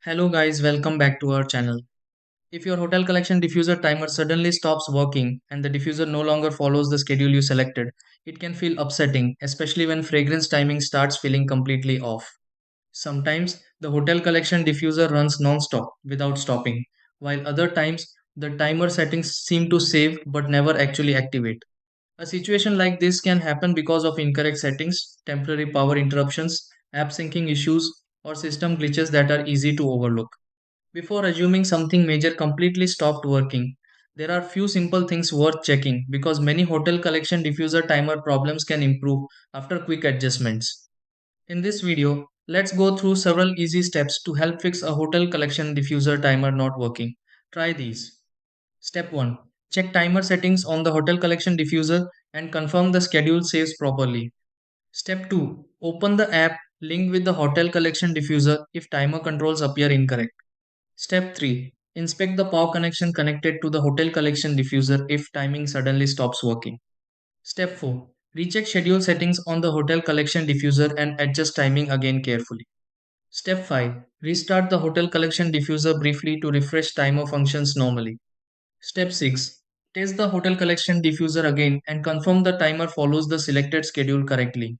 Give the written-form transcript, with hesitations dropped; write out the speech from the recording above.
Hello guys, welcome back to our channel. If your hotel collection diffuser timer suddenly stops working and the diffuser no longer follows the schedule you selected, it can feel upsetting, especially when fragrance timing starts feeling completely off. Sometimes the hotel collection diffuser runs non-stop without stopping, while other times the timer settings seem to save but never actually activate. A situation like this can happen because of incorrect settings, temporary power interruptions, app syncing issues, or system glitches that are easy to overlook. Before assuming something major completely stopped working, there are few simple things worth checking because many hotel collection diffuser timer problems can improve after quick adjustments. In this video, let's go through several easy steps to help fix a hotel collection diffuser timer not working. Try these. Step 1. Check timer settings on the hotel collection diffuser and confirm the schedule saves properly. Step 2. Open the app linked with the hotel collection diffuser if timer controls appear incorrect. Step 3. Inspect the power connection connected to the hotel collection diffuser if timing suddenly stops working. Step 4. Recheck schedule settings on the hotel collection diffuser and adjust timing again carefully. Step 5. Restart the hotel collection diffuser briefly to refresh timer functions normally. Step 6. Test the hotel collection diffuser again and confirm the timer follows the selected schedule correctly.